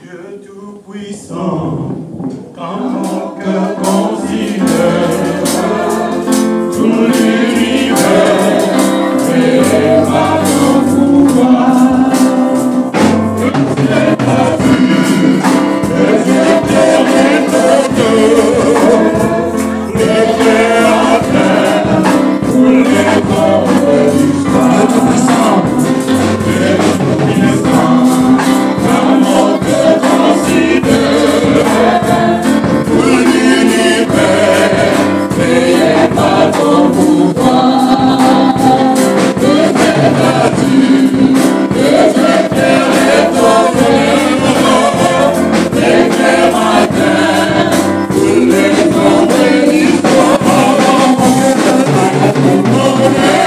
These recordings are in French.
Dieu tout-puissant, quand mon cœur considère tout l'univers et par ton pouvoir, c'est ta vue, les éternels les terres à terre, tous les corps de l'histoire, tout-puissant, quand mon cœur considère tout l'univers créé par ton pouvoir, que verras-tu, que terre et ton verre, l'éclair matin, tous les noms de l'histoire, mon rêve,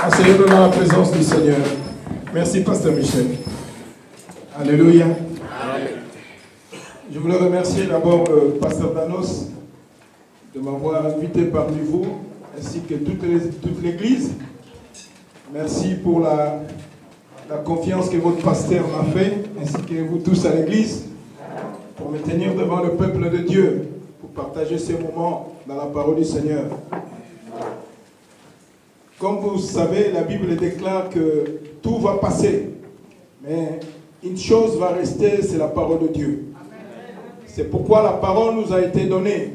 Asseyez-nous dans la présence du Seigneur. Merci, Pasteur Michel. Alléluia. Amen. Je voulais remercier d'abord Pasteur Danos de m'avoir invité parmi vous, ainsi que toute l'Église. Merci pour la confiance que votre pasteur m'a fait, ainsi que vous tous à l'Église, pour me tenir devant le peuple de Dieu, pour partager ces moments dans la parole du Seigneur. Comme vous savez, la Bible déclare que tout va passer, mais une chose va rester, c'est la parole de Dieu. C'est pourquoi la parole nous a été donnée,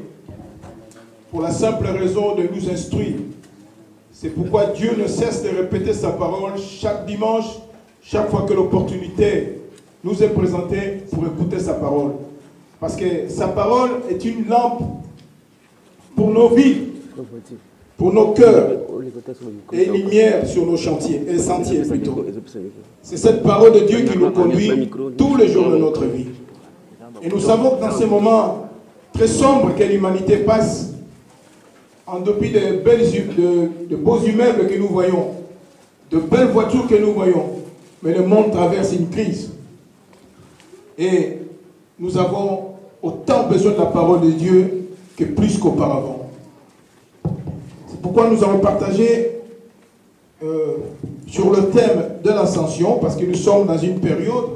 pour la simple raison de nous instruire. C'est pourquoi Dieu ne cesse de répéter sa parole chaque dimanche, chaque fois que l'opportunité nous est présentée pour écouter sa parole. Parce que sa parole est une lampe pour nos vies, pour nos cœurs, et une lumière sur nos chantiers, et sentiers plutôt. C'est cette parole de Dieu qui nous conduit tous les jours de notre vie. Et nous savons que dans ces moments très sombres que l'humanité passe, en dépit de beaux immeubles que nous voyons, de belles voitures que nous voyons, mais le monde traverse une crise. Et nous avons autant besoin de la parole de Dieu que plus qu'auparavant. C'est pourquoi nous allons partager sur le thème de l'ascension, parce que nous sommes dans une période,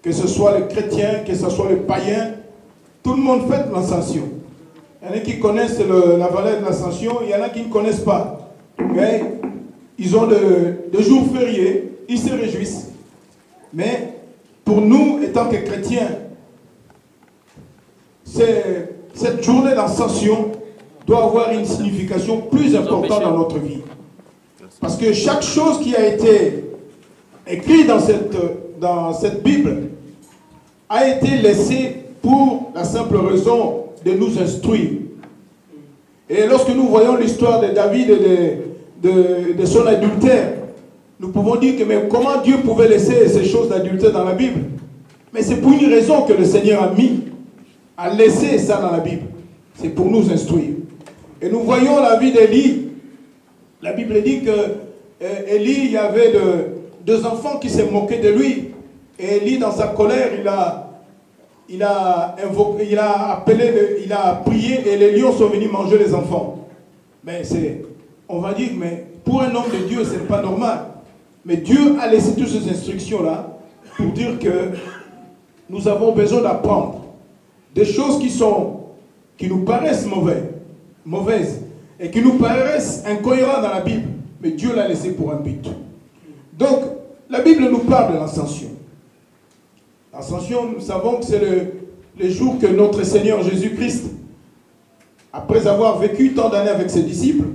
que ce soit les chrétiens, que ce soit les païens, tout le monde fête l'ascension. Il y en a qui connaissent la valeur de l'ascension, il y en a qui ne connaissent pas. Mais ils ont des jours fériés, ils se réjouissent. Mais pour nous, étant que chrétiens, cette journée d'ascension doit avoir une signification plus importante dans notre vie. Parce que chaque chose qui a été écrite dans cette Bible a été laissée pour la simple raison de nous instruire. Et lorsque nous voyons l'histoire de David et de son adultère, nous pouvons dire que mais comment Dieu pouvait laisser ces choses d'adultère dans la Bible? Mais c'est pour une raison que le Seigneur a laissé ça dans la Bible. C'est pour nous instruire. Et nous voyons la vie d'Élie. La Bible dit que Élie, il y avait deux enfants qui se moquaient de lui. Et Élie, dans sa colère, il a prié et les lions sont venus manger les enfants. Mais on va dire, mais pour un homme de Dieu, ce n'est pas normal. Mais Dieu a laissé toutes ces instructions-là pour dire que nous avons besoin d'apprendre des choses qui nous paraissent mauvaises et qui nous paraissent incohérentes dans la Bible. Mais Dieu l'a laissé pour un but. Donc, la Bible nous parle de l'ascension. L'ascension, nous savons que c'est le jour que notre Seigneur Jésus-Christ, après avoir vécu tant d'années avec ses disciples,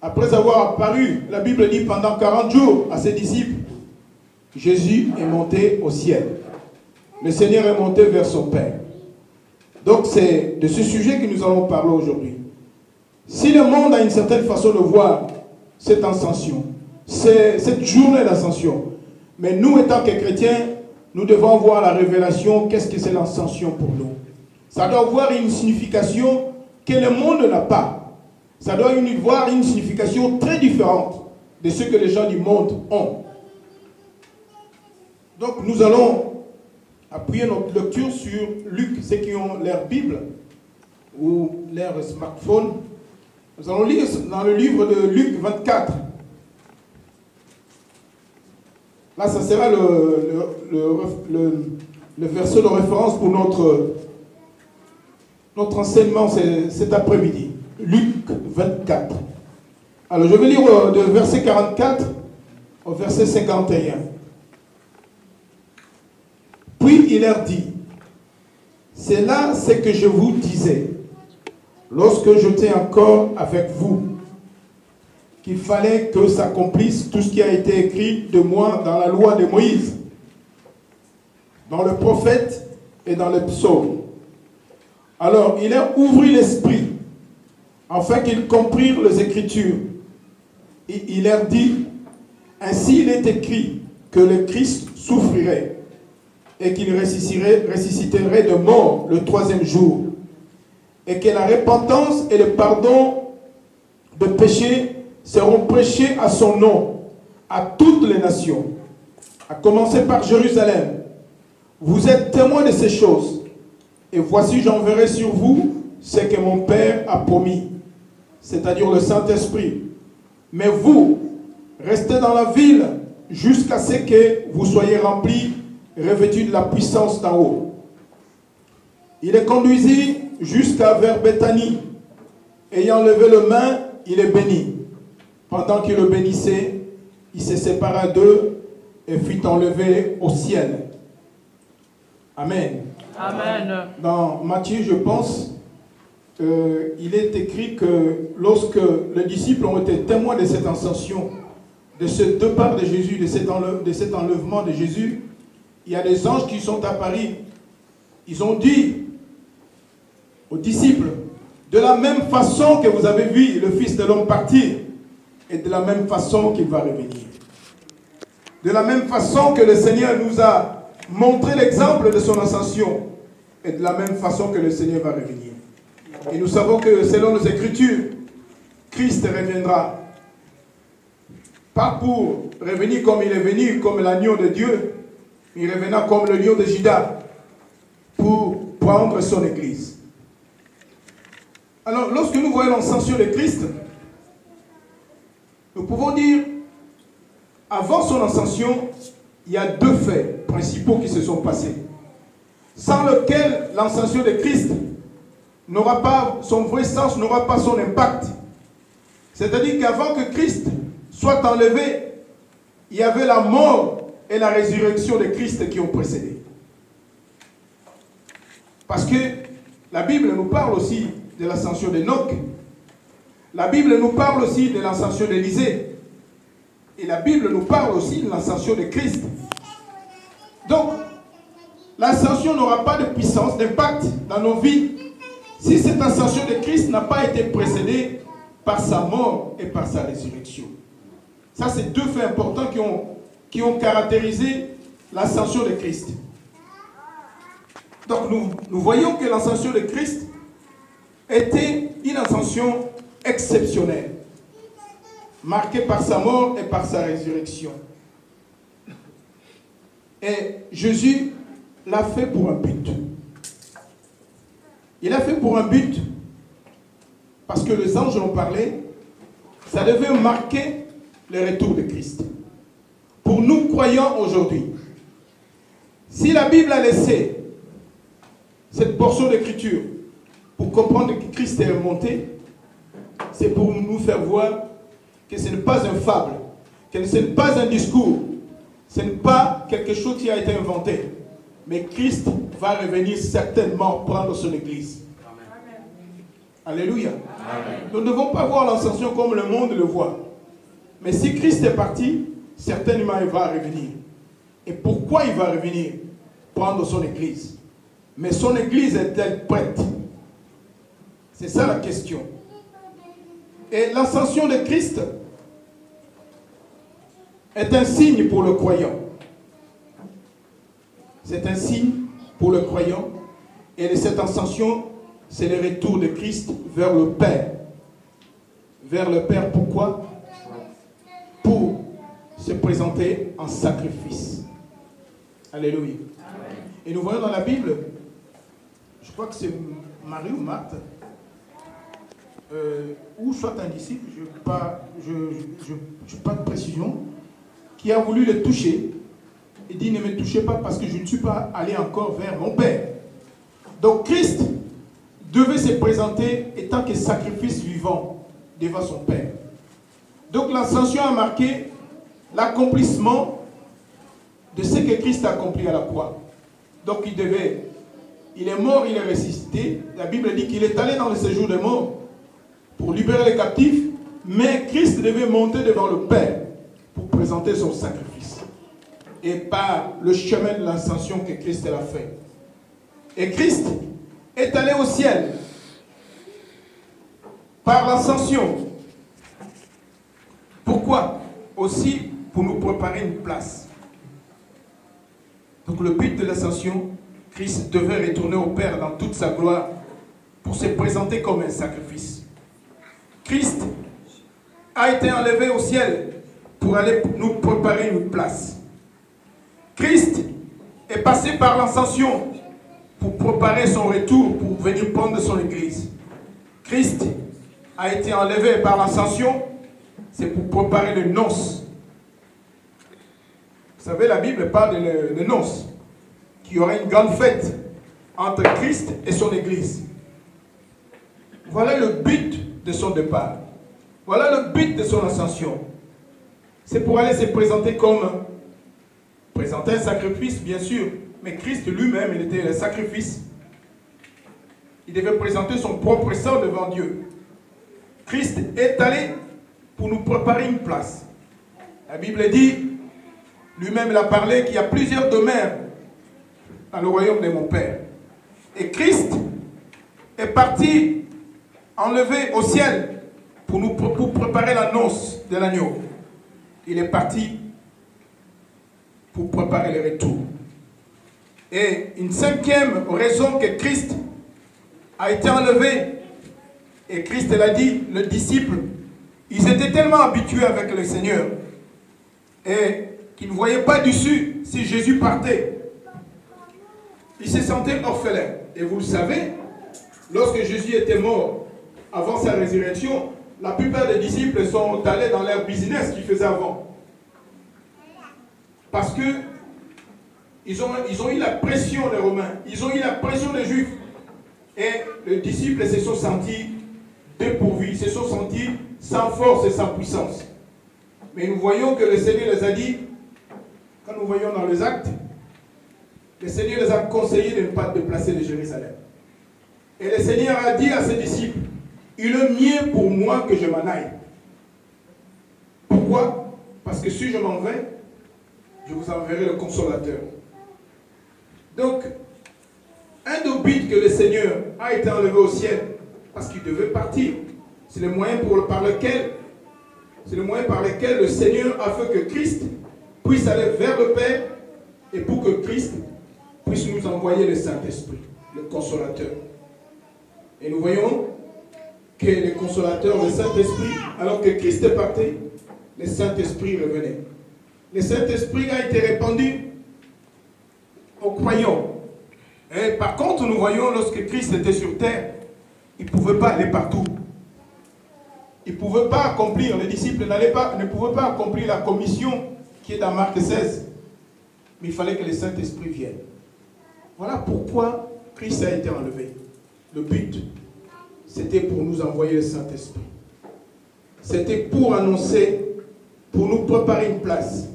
après avoir apparu, la Bible dit, pendant 40 jours à ses disciples, Jésus est monté au ciel. Le Seigneur est monté vers son Père. Donc c'est de ce sujet que nous allons parler aujourd'hui. Si le monde a une certaine façon de voir cette ascension, cette journée d'ascension, mais nous, étant que chrétiens, nous devons voir la révélation, qu'est-ce que c'est l'ascension pour nous. Ça doit avoir une signification que le monde n'a pas. Ça doit avoir une signification très différente de ce que les gens du monde ont. Donc nous allons appuyer notre lecture sur Luc, ceux qui ont leur Bible ou leur smartphone. Nous allons lire dans le livre de Luc 24. Là, ça sera le verset de référence pour notre enseignement cet après-midi. Luc 24. Alors, je vais lire de verset 44 au verset 51. Puis il leur dit, c'est là ce que je vous disais, lorsque j'étais encore avec vous, qu'il fallait que s'accomplisse tout ce qui a été écrit de moi dans la loi de Moïse, dans le prophète et dans les psaumes. Alors, il leur ouvrit l'esprit, afin qu'ils comprirent les Écritures. Et il leur dit, ainsi il est écrit que le Christ souffrirait et qu'il ressusciterait de mort le 3e jour, et que la repentance et le pardon de péchés seront prêchés à son nom, à toutes les nations, à commencer par Jérusalem. Vous êtes témoins de ces choses, et voici j'enverrai sur vous ce que mon Père a promis, c'est-à-dire le Saint-Esprit. Mais vous, restez dans la ville jusqu'à ce que vous soyez remplis, revêtus de la puissance d'en haut. Il les conduisit jusqu'à vers Béthanie. Ayant levé le main, il les bénit. Pendant qu'il le bénissait, il se sépara d'eux et fut enlevé au ciel. Amen. Amen. Dans Matthieu, je pense, il est écrit que lorsque les disciples ont été témoins de cette ascension, de ce départ de Jésus, de cet enlèvement de Jésus, il y a des anges qui sont apparus. Ils ont dit aux disciples, de la même façon que vous avez vu le Fils de l'homme partir, et de la même façon qu'il va revenir. De la même façon que le Seigneur nous a montré l'exemple de son ascension, et de la même façon que le Seigneur va revenir. Et nous savons que selon nos Écritures, Christ reviendra. Pas pour revenir comme il est venu, comme l'agneau de Dieu, il reviendra comme le lion de Juda, pour prendre son Église. Alors, lorsque nous voyons l'ascension de Christ, nous pouvons dire, avant son ascension, il y a deux faits principaux qui se sont passés, sans lesquels l'ascension de Christ n'aura pas son vrai sens, n'aura pas son impact. C'est-à-dire qu'avant que Christ soit enlevé, il y avait la mort et la résurrection de Christ qui ont précédé. Parce que la Bible nous parle aussi de l'ascension d'Enoch. La Bible nous parle aussi de l'ascension d'Élisée. Et la Bible nous parle aussi de l'ascension de Christ. Donc, l'ascension n'aura pas de puissance, d'impact dans nos vies si cette ascension de Christ n'a pas été précédée par sa mort et par sa résurrection. Ça, c'est deux faits importants qui ont caractérisé l'ascension de Christ. Donc, nous voyons que l'ascension de Christ était une ascension exceptionnelle, marquée par sa mort et par sa résurrection. Et Jésus l'a fait pour un but. Il a fait pour un but parce que les anges en parlaient, ça devait marquer le retour de Christ. Pour nous croyants aujourd'hui, si la Bible a laissé cette portion d'écriture pour comprendre que Christ est monté, c'est pour nous faire voir que ce n'est pas une fable, que ce n'est pas un discours, ce n'est pas quelque chose qui a été inventé, mais Christ va revenir certainement prendre son église. Amen. Alléluia. Amen. Nous ne devons pas voir l'ascension comme le monde le voit. Mais si Christ est parti, certainement il va revenir. Et pourquoi il va revenir? Prendre son église. Mais son église est-elle prête? C'est ça la question. Et l'ascension de Christ est un signe pour le croyant. C'est un signe pour le croyant. Et cette ascension, c'est le retour de Christ vers le Père. Vers le Père, pourquoi? Pour se présenter en sacrifice. Alléluia. Amen. Et nous voyons dans la Bible, je crois que c'est Marie ou Marthe, ou soit un disciple, je n'ai pas de précision, qui a voulu le toucher. Il dit, ne me touchez pas parce que je ne suis pas allé encore vers mon Père. Donc Christ devait se présenter étant que sacrifice vivant devant son Père. Donc l'ascension a marqué l'accomplissement de ce que Christ a accompli à la croix. Donc il est mort, il est ressuscité. La Bible dit qu'il est allé dans le séjour des morts pour libérer les captifs, mais Christ devait monter devant le Père pour présenter son sacrifice. Et par le chemin de l'ascension que Christ a fait. Et Christ est allé au ciel par l'ascension. Pourquoi? Aussi pour nous préparer une place. Donc le but de l'ascension, Christ devait retourner au Père dans toute sa gloire pour se présenter comme un sacrifice. Christ a été enlevé au ciel pour aller nous préparer une place. Christ est passé par l'ascension pour préparer son retour, pour venir prendre son église. Christ a été enlevé par l'ascension, c'est pour préparer les noces. Vous savez, la Bible parle de noces, qu'il y aura une grande fête entre Christ et son église. Voilà le but de son départ. Voilà le but de son ascension. C'est pour aller se présenter présenter un sacrifice, bien sûr, mais Christ lui-même, il était le sacrifice. Il devait présenter son propre sang devant Dieu. Christ est allé pour nous préparer une place. La Bible dit, lui-même il a parlé qu'il y a plusieurs demeures dans le royaume de mon Père. Et Christ est parti enlevé au ciel pour préparer la noce de l'agneau. Il est parti pour préparer le retour. Et une cinquième raison que Christ a été enlevé, et Christ l'a dit, le disciple, ils étaient tellement habitués avec le Seigneur et qu'ils ne voyaient pas d'issue si Jésus partait. Ils se sentaient orphelins. Et vous le savez, lorsque Jésus était mort, avant sa résurrection, la plupart des disciples sont allés dans leur business qu'ils faisaient avant. Parce que ils ont eu la pression des Romains, ils ont eu la pression des Juifs. Et les disciples se sont sentis dépourvus, ils se sont sentis sans force et sans puissance. Mais nous voyons que le Seigneur les a dit, quand nous voyons dans les actes, le Seigneur les a conseillé de ne pas déplacer de Jérusalem. Et le Seigneur a dit à ses disciples, il est mieux pour moi que je m'en aille. Pourquoi? Parce que si je m'en vais, je vous enverrai le consolateur. Donc, un des buts que le Seigneur a été enlevé au ciel, parce qu'il devait partir, c'est le moyen par lequel C'est le moyen par lequel le Seigneur a fait que Christ puisse aller vers le Père et pour que Christ puisse nous envoyer le Saint-Esprit, le Consolateur. Et nous voyons que le Consolateur, le Saint-Esprit, alors que Christ est parti, le Saint-Esprit revenait. Le Saint-Esprit a été répandu aux croyants. Et par contre, nous voyons lorsque Christ était sur terre, il ne pouvait pas aller partout. Il ne pouvait pas accomplir, les disciples ne pouvaient pas accomplir la commission qui est dans Marc 16. Mais il fallait que le Saint-Esprit vienne. Voilà pourquoi Christ a été enlevé. Le but, c'était pour nous envoyer le Saint-Esprit. C'était pour annoncer, pour nous préparer une place.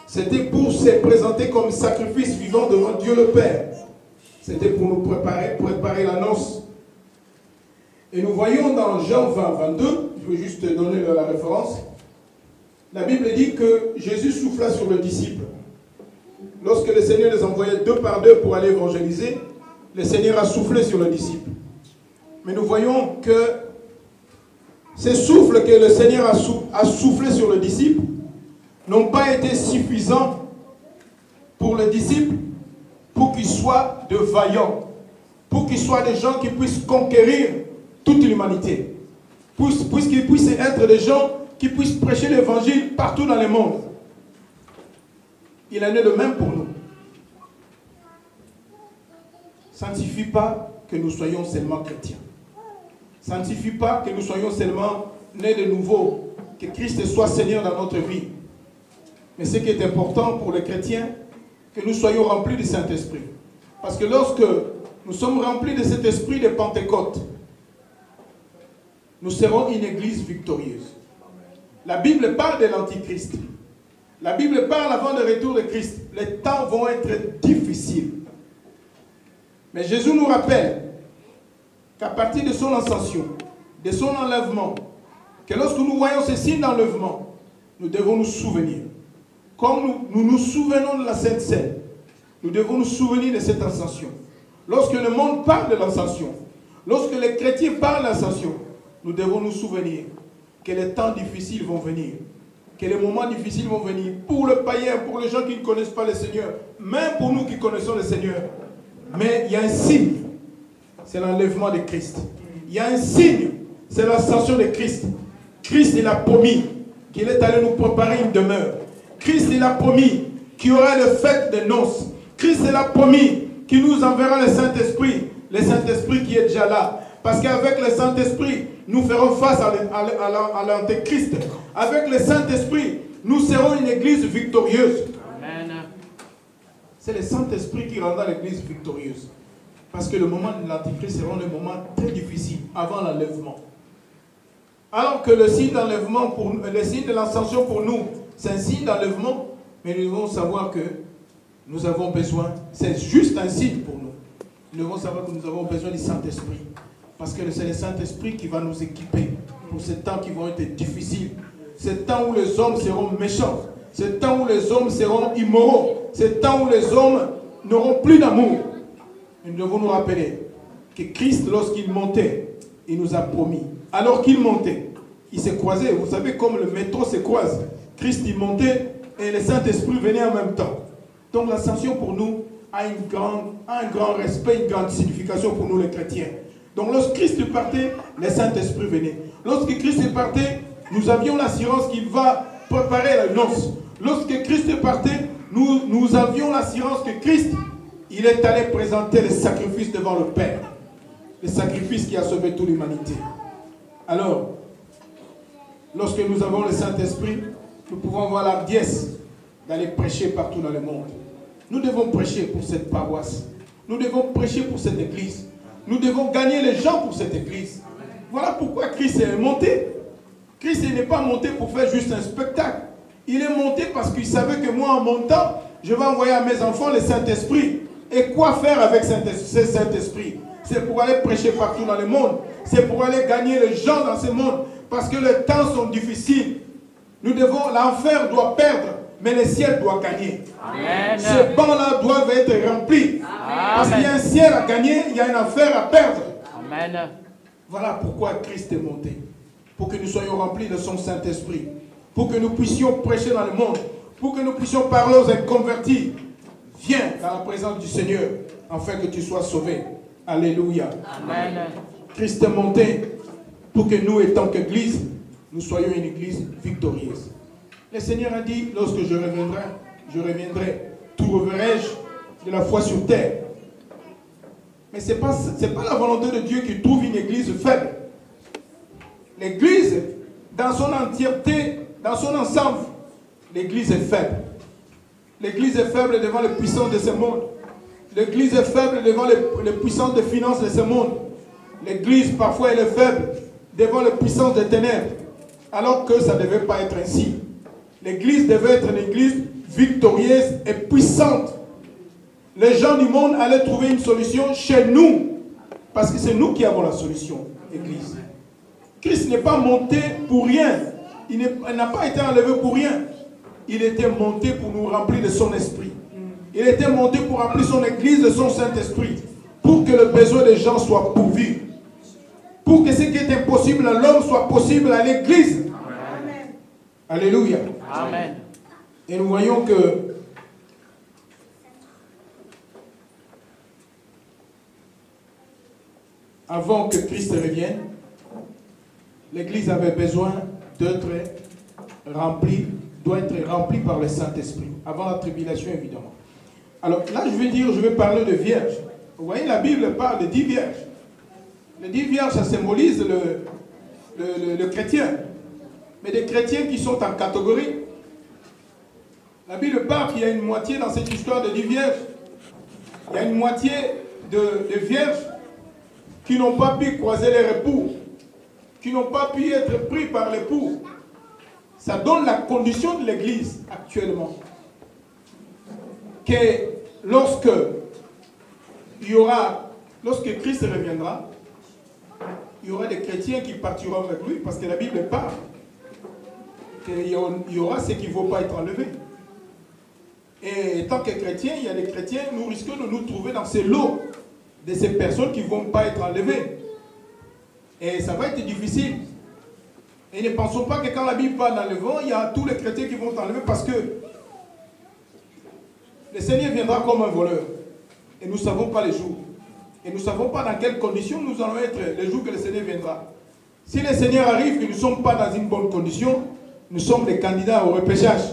C'était pour se présenter comme sacrifice vivant devant Dieu le Père. C'était pour nous préparer l'annonce. Et nous voyons dans Jean 20, 22, je vais juste donner la référence. La Bible dit que Jésus souffla sur le disciple. Lorsque le Seigneur les envoyait 2 par 2 pour aller évangéliser, le Seigneur a soufflé sur le disciple. Mais nous voyons que ces souffles que le Seigneur a soufflé sur le disciple n'ont pas été suffisants pour le disciple pour qu'il soit de vaillants, pour qu'il soit des gens qui puissent conquérir toute l'humanité, puisqu'ils puissent être des gens qui puissent prêcher l'évangile partout dans le monde. Il en est de même pour nous. Ça ne suffit pas que nous soyons seulement chrétiens. Ça ne suffit pas que nous soyons seulement nés de nouveau, que Christ soit Seigneur dans notre vie. Mais ce qui est important pour les chrétiens, que nous soyons remplis du Saint-Esprit. Parce que lorsque nous sommes remplis de cet esprit de Pentecôte, nous serons une église victorieuse. La Bible parle de l'Antichrist. La Bible parle avant le retour de Christ. Les temps vont être difficiles. Mais Jésus nous rappelle qu'à partir de son ascension, de son enlèvement, que lorsque nous voyons ces signes d'enlèvement, nous devons nous souvenir. Comme nous nous souvenons de la Sainte Seine, nous devons nous souvenir de cette ascension. Lorsque le monde parle de l'ascension, lorsque les chrétiens parlent de l'ascension, nous devons nous souvenir que les temps difficiles vont venir, que les moments difficiles vont venir pour le païen, pour les gens qui ne connaissent pas le Seigneur, même pour nous qui connaissons le Seigneur. Mais il y a un signe, c'est l'enlèvement de Christ. Il y a un signe, c'est l'ascension de Christ. Christ, il a promis qu'il est allé nous préparer une demeure. Christ, il a promis qu'il y aura le fête des noces. Christ, il a promis qu'il nous enverra le Saint-Esprit qui est déjà là. Parce qu'avec le Saint-Esprit, nous ferons face à l'Antéchrist. Avec le Saint-Esprit, nous serons une église victorieuse. Amen. C'est le Saint-Esprit qui rendra l'église victorieuse. Parce que le moment de l'Antéchrist sera un moment très difficile, avant l'enlèvement. Alors que le signe d'enlèvement, le signe de l'ascension pour nous, c'est un signe d'enlèvement, mais nous devons savoir que nous avons besoin, c'est juste un signe pour nous. Nous devons savoir que nous avons besoin du Saint-Esprit. Parce que c'est le Saint-Esprit qui va nous équiper pour ces temps qui vont être difficiles. Ces temps où les hommes seront méchants. Ces temps où les hommes seront immoraux. Ces temps où les hommes n'auront plus d'amour. Nous devons nous rappeler que Christ, lorsqu'il montait, il nous a promis. Alors qu'il montait, il s'est croisé. Vous savez, comme le métro se croise. Christ, il montait et le Saint-Esprit venait en même temps. Donc l'ascension pour nous a un grand respect, une grande signification pour nous les chrétiens. Donc lorsque Christ partait, le Saint-Esprit venait. Lorsque Christ partait, nous avions l'assurance qu'il va préparer la noce. Lorsque Christ partait, nous avions l'assurance que Christ, il est allé présenter le sacrifice devant le Père. Le sacrifice qui a sauvé toute l'humanité. Alors, lorsque nous avons le Saint-Esprit, nous pouvons avoir la hardiesse d'aller prêcher partout dans le monde. Nous devons prêcher pour cette paroisse. Nous devons prêcher pour cette église. Nous devons gagner les gens pour cette église. Voilà pourquoi Christ est monté. Christ n'est pas monté pour faire juste un spectacle. Il est monté parce qu'il savait que moi, en montant, je vais envoyer à mes enfants le Saint-Esprit. Et quoi faire avec ce Saint-Esprit? C'est pour aller prêcher partout dans le monde. C'est pour aller gagner les gens dans ce monde. Parce que les temps sont difficiles. L'enfer doit perdre, mais le ciel doit gagner. Amen. Ces bancs-là doivent être remplis. Amen. Parce qu'il y a un ciel à gagner, il y a un enfer à perdre. Amen. Voilà pourquoi Christ est monté. pour que nous soyons remplis de son Saint-Esprit, pour que nous puissions prêcher dans le monde, pour que nous puissions parler aux inconvertis. Viens dans la présence du Seigneur, afin que tu sois sauvé. Alléluia. Amen. Christ est monté pour que nous, étant qu'Église, nous soyons une Église victorieuse. Le Seigneur a dit, lorsque je reviendrai, trouverai-je de la foi sur terre. Mais ce n'est pas la volonté de Dieu qui trouve une Église faible. L'Église, dans son entièreté, dans son ensemble, l'Église est faible. L'Église est faible devant les puissances de ce monde. L'Église est faible devant les puissances de finances de ce monde. L'Église, parfois, elle est faible devant les puissances des ténèbres. Alors que ça ne devait pas être ainsi. L'Église devait être une Église victorieuse et puissante. Les gens du monde allaient trouver une solution chez nous. Parce que c'est nous qui avons la solution, Église. Christ n'est pas monté pour rien. Il n'a pas été enlevé pour rien. Il était monté pour nous remplir de son esprit. Il était monté pour remplir son Église de son Saint-Esprit. Pour que le besoin des gens soit pourvu. Pour que ce qui est impossible à l'homme soit possible à l'Église. Amen. Alléluia. Amen. Et nous voyons que avant que Christ revienne, l'Église avait besoin d'être remplie, doit être remplie par le Saint-Esprit. Avant la tribulation, évidemment. Alors là, je vais parler de vierges. Vous voyez, la Bible parle de 10 vierges. Les 10 vierges, ça symbolise le chrétien. Mais des chrétiens qui sont en catégorie. La Bible parle qu'il y a une moitié dans cette histoire de 10 vierges. Il y a une moitié de vierges qui n'ont pas pu croiser leur époux, qui n'ont pas pu être pris par l'époux. Ça donne la condition de l'Église actuellement. Que lorsque Christ reviendra, il y aura des chrétiens qui partiront avec lui, parce que la Bible parle qu'il y aura ceux qui ne vont pas être enlevés. Et tant que chrétiens, il y a des chrétiens, nous risquons de nous trouver dans ces lots de ces personnes qui ne vont pas être enlevées. Et ça va être difficile. Et ne pensons pas que quand la Bible parle d'enlèvement, il y a tous les chrétiens qui vont être enlevés, parce que le Seigneur viendra comme un voleur. Et nous ne savons pas les jours. Et nous ne savons pas dans quelles conditions nous allons être les jours que le Seigneur viendra. Si le Seigneur arrive et que nous ne sommes pas dans une bonne condition, nous sommes des candidats au repêchage.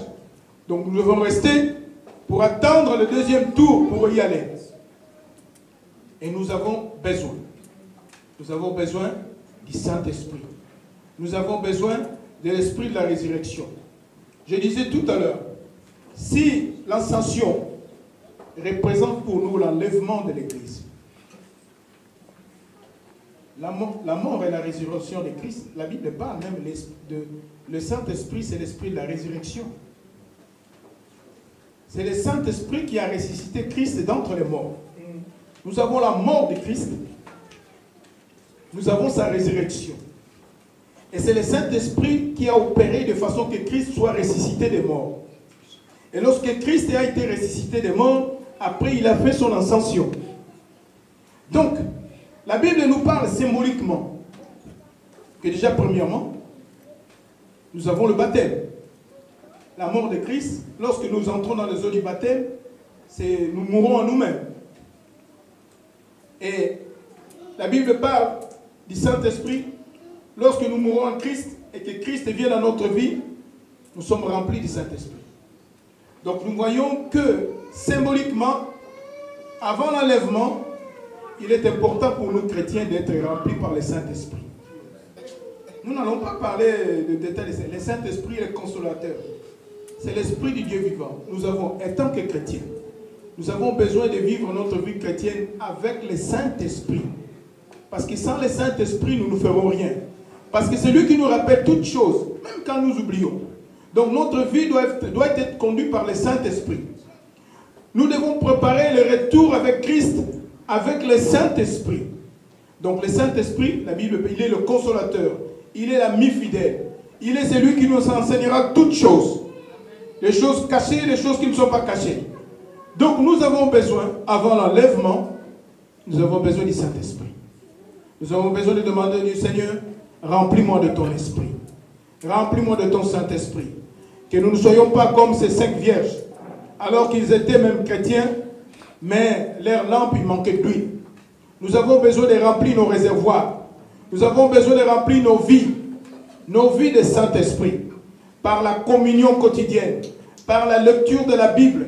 Donc nous devons rester pour attendre le deuxième tour pour y aller. Et nous avons besoin. Nous avons besoin du Saint-Esprit. Nous avons besoin de l'esprit de la résurrection. Je disais tout à l'heure, si l'ascension représente pour nous l'enlèvement de l'Église, la mort et la résurrection de Christ, la Bible parle même le Saint-Esprit, c'est l'esprit de la résurrection. C'est le Saint-Esprit qui a ressuscité Christ d'entre les morts. Nous avons la mort de Christ. Nous avons sa résurrection. Et c'est le Saint-Esprit qui a opéré de façon que Christ soit ressuscité des morts. Et lorsque Christ a été ressuscité des morts, après il a fait son ascension. Donc, la Bible nous parle symboliquement que déjà, premièrement, nous avons le baptême. La mort de Christ, lorsque nous entrons dans les eaux du baptême, nous mourons à nous-mêmes. Et la Bible parle du Saint-Esprit. Lorsque nous mourons en Christ et que Christ vient dans notre vie, nous sommes remplis du Saint-Esprit. Donc nous voyons que symboliquement, avant l'enlèvement, il est important pour nous chrétiens d'être remplis par le Saint-Esprit. Nous n'allons pas parler de détails. Le Saint-Esprit est le consolateur. C'est l'Esprit du Dieu vivant. Nous avons, étant que chrétiens, nous avons besoin de vivre notre vie chrétienne avec le Saint-Esprit. Parce que sans le Saint-Esprit, nous ne ferons rien. Parce que c'est lui qui nous rappelle toutes choses, même quand nous oublions. Donc notre vie doit être conduite par le Saint-Esprit. Nous devons préparer le retour avec Christ, avec le Saint-Esprit. Donc le Saint-Esprit, la Bible, il est le consolateur. Il est l'ami fidèle. Il est celui qui nous enseignera toutes choses. Les choses cachées et les choses qui ne sont pas cachées. Donc nous avons besoin, avant l'enlèvement, nous avons besoin du Saint-Esprit. Nous avons besoin de demander du Seigneur, remplis-moi de ton esprit. Remplis-moi de ton Saint-Esprit. Que nous ne soyons pas comme ces 5 vierges, alors qu'ils étaient même chrétiens, mais leur lampe, il manquait d'huile. Nous avons besoin de remplir nos réservoirs. Nous avons besoin de remplir nos vies de Saint-Esprit, par la communion quotidienne, par la lecture de la Bible,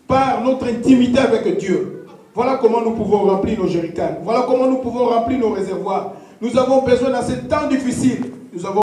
par notre intimité avec Dieu. Voilà comment nous pouvons remplir nos jerrycans. Voilà comment nous pouvons remplir nos réservoirs. Nous avons besoin dans ces temps difficiles. Nous avons